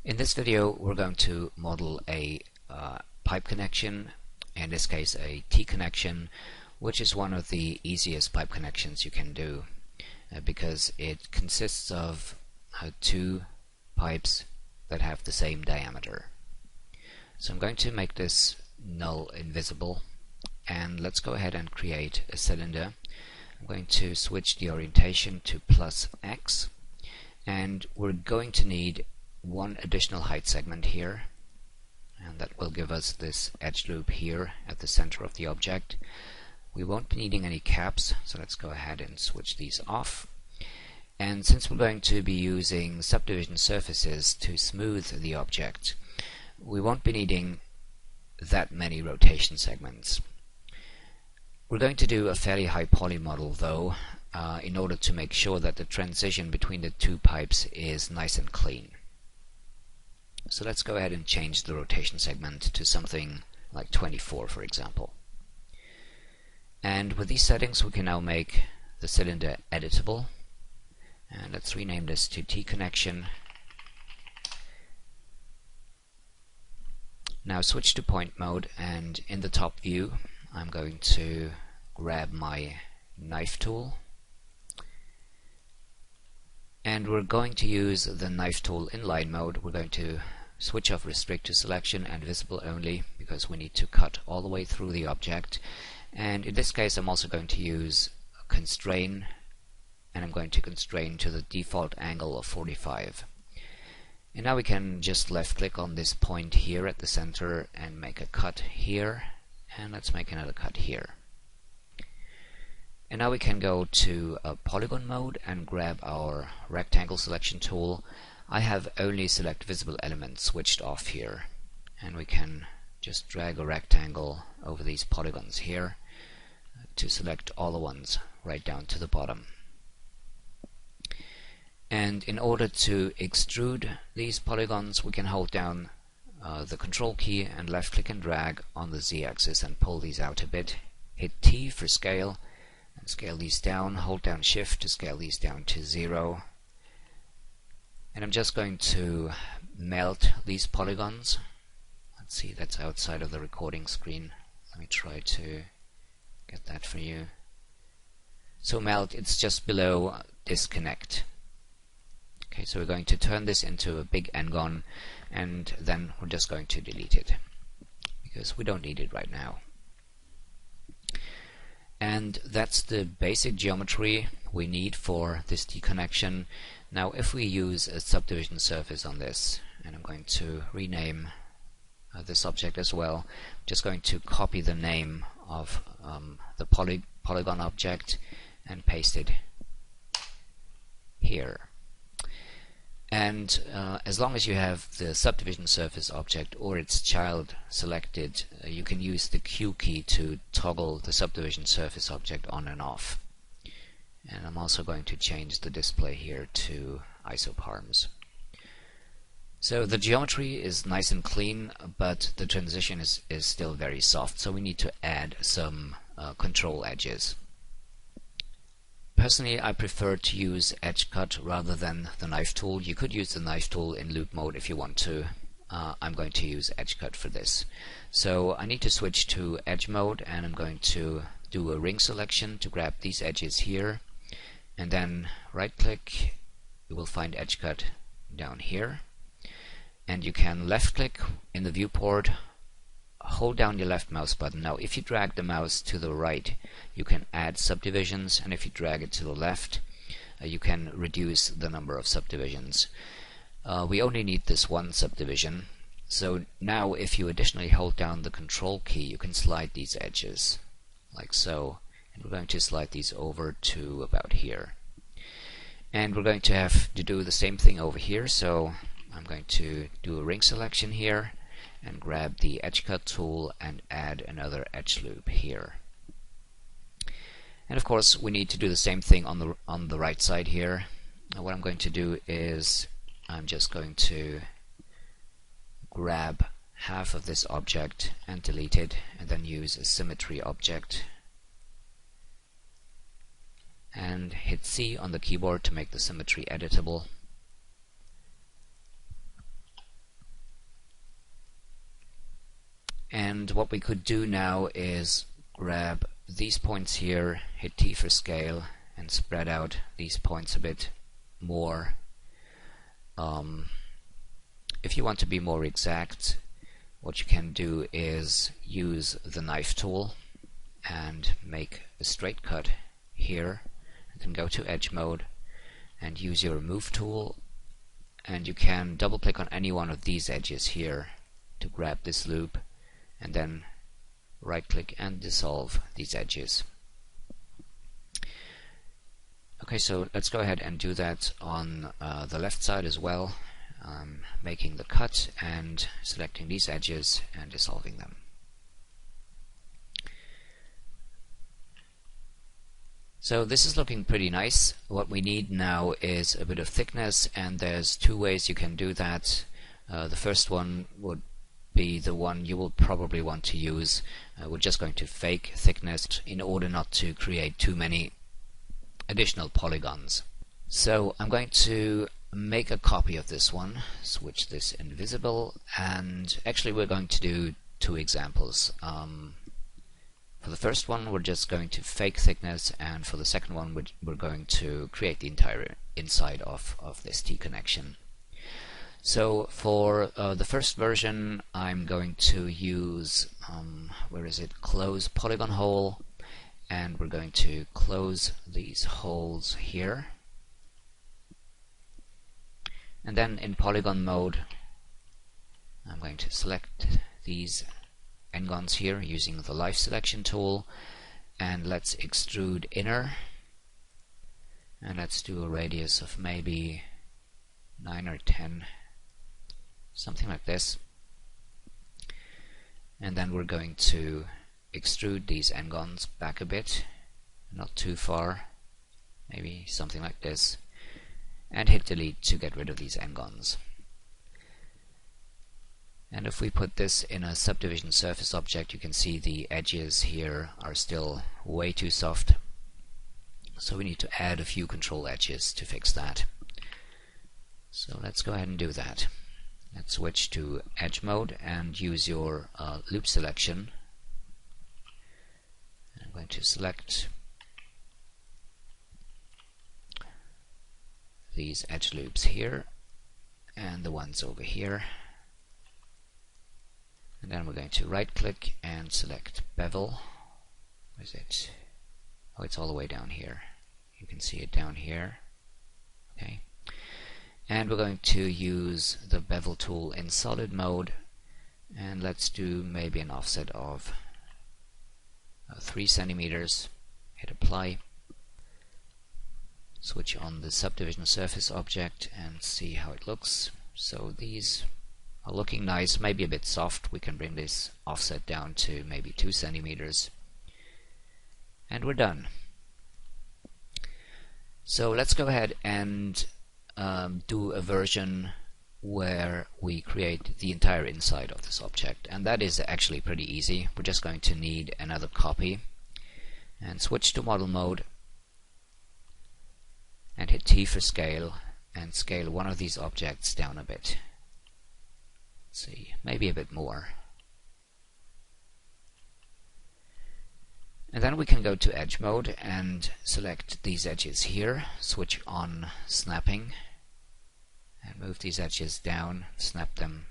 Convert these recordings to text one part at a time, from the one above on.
In this video we're going to model a pipe connection, in this case a T connection, which is one of the easiest pipe connections you can do because it consists of two pipes that have the same diameter. So I'm going to make this null invisible, and let's go ahead and create a cylinder. I'm going to switch the orientation to +x, and we're going to need one additional height segment here, and that will give us this edge loop here at the center of the object. We won't be needing any caps, so let's go ahead and switch these off. And since we're going to be using subdivision surfaces to smooth the object, we won't be needing that many rotation segments. We're going to do a fairly high poly model though, in order to make sure that the transition between the two pipes is nice and clean. So let's go ahead and change the rotation segment to something like 24, for example. And with these settings we can now make the cylinder editable. And let's rename this to T connection. Now switch to point mode, and in the top view I'm going to grab my knife tool, and we're going to use the knife tool in line mode. We're going to switch off restrict to selection and visible only because we need to cut all the way through the object. And in this case I'm also going to use constrain, and I'm going to constrain to the default angle of 45. And now we can just left click on this point here at the center and make a cut here, and let's make another cut here. And now we can go to polygon mode and grab our rectangle selection tool. I have only select visible elements switched off here, and we can just drag a rectangle over these polygons here to select all the ones right down to the bottom. And in order to extrude these polygons, we can hold down the control key and left click and drag on the z-axis and pull these out a bit. Hit T for scale and scale these down, hold down shift to scale these down to 0. And I'm just going to melt these polygons. Let's see, that's outside of the recording screen. Let me try to get that for you. So melt, it's just below disconnect. Okay, so we're going to turn this into a big n-gon, and then we're just going to delete it because we don't need it right now. And that's the basic geometry we need for this T connection. Now if we use a subdivision surface on this, and I'm going to rename this object as well, I'm just going to copy the name of the polygon object and paste it here. And as long as you have the subdivision surface object or its child selected, you can use the Q key to toggle the subdivision surface object on and off. And I'm also going to change the display here to isoparms. So the geometry is nice and clean, but the transition is still very soft, so we need to add some control edges. Personally, I prefer to use edge cut rather than the knife tool. You could use the knife tool in loop mode if you want to. I'm going to use edge cut for this. So I need to switch to edge mode, and I'm going to do a ring selection to grab these edges here, and then right click. You will find edge cut down here, and you can left click in the viewport, hold down your left mouse button. Now if you drag the mouse to the right, you can add subdivisions, and if you drag it to the left, you can reduce the number of subdivisions. We only need this one subdivision, so now if you additionally hold down the control key, you can slide these edges like so, and we're going to slide these over to about here. And we're going to have to do the same thing over here, so I'm going to do a ring selection here and grab the edge cut tool and add another edge loop here. And of course we need to do the same thing on the right side here. Now what I'm going to do is I'm just going to grab half of this object and delete it, and then use a symmetry object and hit C on the keyboard to make the symmetry editable. And what we could do now is grab these points here, hit T for scale, and spread out these points a bit more. If you want to be more exact, what you can do is use the knife tool and make a straight cut here. You can go to edge mode and use your move tool, and you can double click on any one of these edges here to grab this loop, and then right click and dissolve these edges. Okay, so let's go ahead and do that on the left side as well. Making the cut and selecting these edges and dissolving them. So this is looking pretty nice. What we need now is a bit of thickness, and there's two ways you can do that. The first one would be the one you will probably want to use. We're just going to fake thickness in order not to create too many additional polygons. So I'm going to make a copy of this one, switch this invisible, and actually we're going to do two examples. For the first one we're just going to fake thickness, and for the second one we're going to create the entire inside of this T connection. So for the first version I'm going to use close polygon hole, and we're going to close these holes here. And then in polygon mode I'm going to select these n-gons here using the life selection tool, and let's extrude inner, and let's do a radius of maybe 9 or 10, something like this. And then we're going to extrude these n-gons back a bit, not too far, maybe something like this, and hit delete to get rid of these n-gons. And if we put this in a subdivision surface object, you can see the edges here are still way too soft, so we need to add a few control edges to fix that. So let's go ahead and do that. Let's switch to edge mode and use your loop selection. I'm going to select these edge loops here and the ones over here, and then we're going to right click and select bevel. Where is it? Oh, it's all the way down here. You can see it down here. Okay, and we're going to use the bevel tool in solid mode, and let's do maybe an offset of 3 centimeters. Hit apply. Switch on the subdivision surface object and see how it looks. So these are looking nice, maybe a bit soft. We can bring this offset down to maybe 2 centimeters, and we're done. So let's go ahead and do a version where we create the entire inside of this object, and that is actually pretty easy. We're just going to need another copy, and switch to model mode and hit T for scale, and scale one of these objects down a bit. Let's see, maybe a bit more. And then we can go to edge mode and select these edges here, switch on snapping, and move these edges down, snap them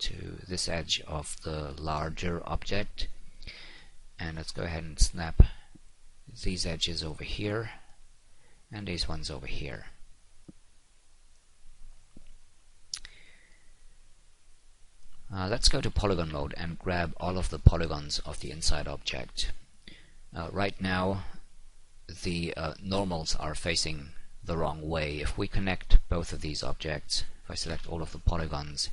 to this edge of the larger object, and let's go ahead and snap these edges over here and these ones over here. Let's go to polygon mode and grab all of the polygons of the inside object. Right now the normals are facing the wrong way. If we connect both of these objects, if I select all of the polygons,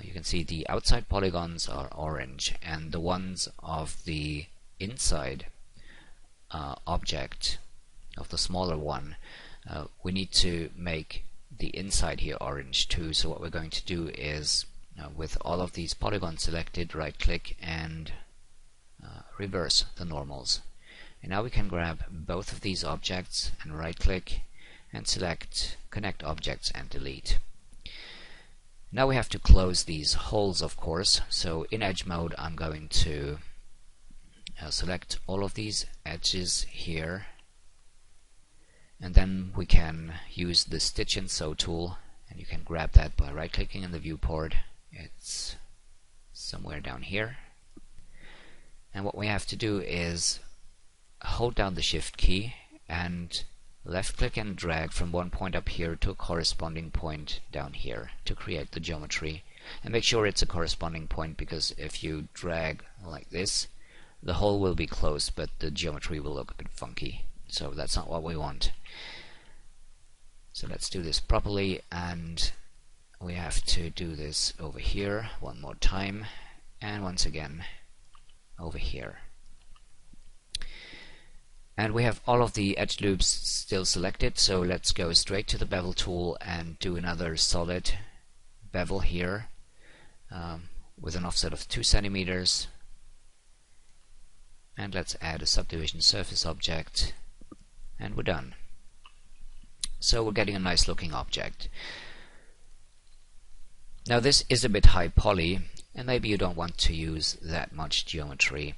you can see the outside polygons are orange, and the ones of the inside object, of the smaller one, we need to make the inside here orange too. So what we're going to do is, with all of these polygons selected, right click and reverse the normals. And now we can grab both of these objects and right click and select connect objects and delete. Now we have to close these holes, of course. So in edge mode I'm going to select all of these edges here, and then we can use the stitch and sew tool, and you can grab that by right clicking in the viewport. It's somewhere down here, and what we have to do is hold down the shift key and left click and drag from one point up here to a corresponding point down here to create the geometry. And make sure it's a corresponding point, because if you drag like this, the hole will be closed but the geometry will look a bit funky, so that's not what we want. So let's do this properly, and we have to do this over here one more time, and once again over here. And we have all of the edge loops still selected, so let's go straight to the bevel tool and do another solid bevel here with an offset of 2 centimeters. And let's add a subdivision surface object, and we're done. So we're getting a nice looking object. Now this is a bit high poly, and maybe you don't want to use that much geometry,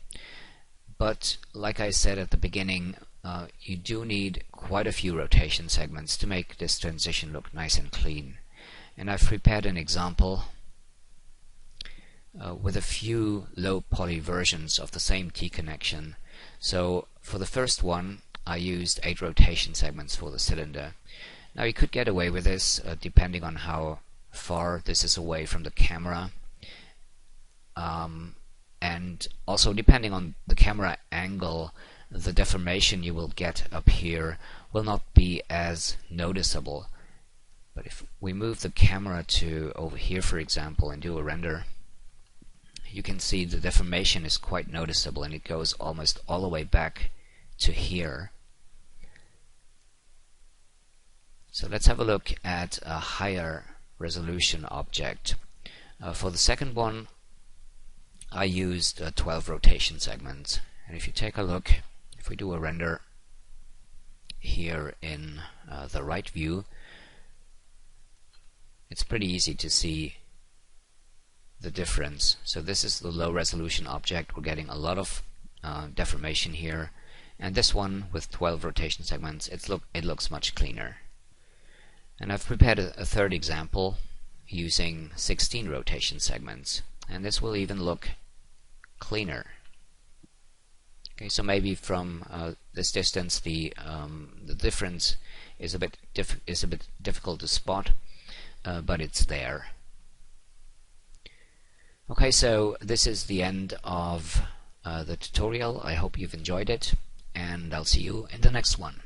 but like I said at the beginning, you do need quite a few rotation segments to make this transition look nice and clean. And I've prepared an example with a few low poly versions of the same T connection. So for the first one I used 8 rotation segments for the cylinder. Now you could get away with this depending on how far this is away from the camera, and also depending on the camera angle, the deformation you will get up here will not be as noticeable. But if we move the camera to over here, for example, and do a render, you can see the deformation is quite noticeable, and it goes almost all the way back to here. So let's have a look at a higher resolution object. For the second one I used 12 rotation segments, and if you take a look, if we do a render here in the right view, it's pretty easy to see the difference. So this is the low resolution object. We're getting a lot of deformation here, and this one with 12 rotation segments, it looks much cleaner. And I've prepared a third example using 16 rotation segments, and this will even look cleaner. Okay, so maybe from this distance the difference is a bit difficult to spot, but it's there. Okay, so this is the end of the tutorial. I hope you've enjoyed it, and I'll see you in the next one.